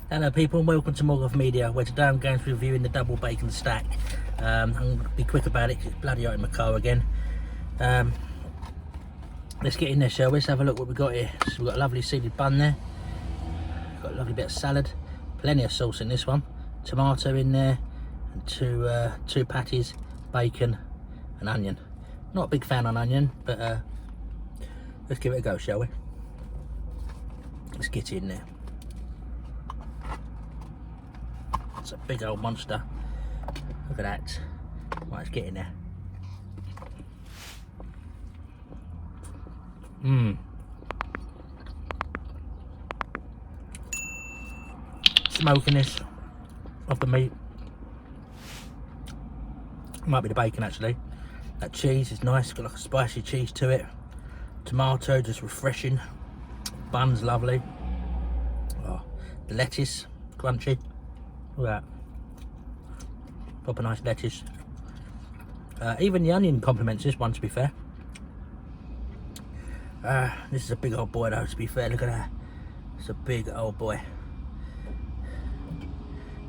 Hello people and welcome to Morgoth Media, where today I'm going to be reviewing the double bacon stack. I'm going to be quick about it because it's bloody hot in my car again. Let's get in there, shall we? Let's have a look what we've got here. So we've got a lovely seeded bun there. Got a lovely bit of salad, plenty of sauce in this one. Tomato in there, and two patties, bacon and onion. Not a big fan on onion, but let's give it a go, shall we? Let's get in there. It's a big old monster. Look at that. Right, let's get in there. Smokiness of the meat. Might be the bacon actually. That cheese is nice, got like a spicy cheese to it. Tomato, just refreshing. Bun's lovely. Oh, the lettuce, crunchy. Look at that. Proper nice lettuce. Even the onion complements this one, to be fair. This is a big old boy though, to be fair. Look at that. It's a big old boy.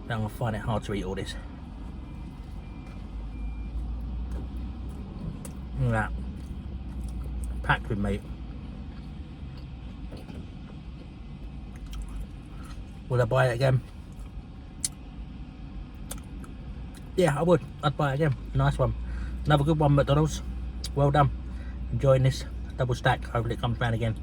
Now I'm going to find it hard to eat all this. Look at that. Packed with meat. Will I buy it again? Yeah, I would. I'd buy it again. Nice one. Another good one, McDonald's. Well done. Enjoying this double stack. Hopefully it comes round again.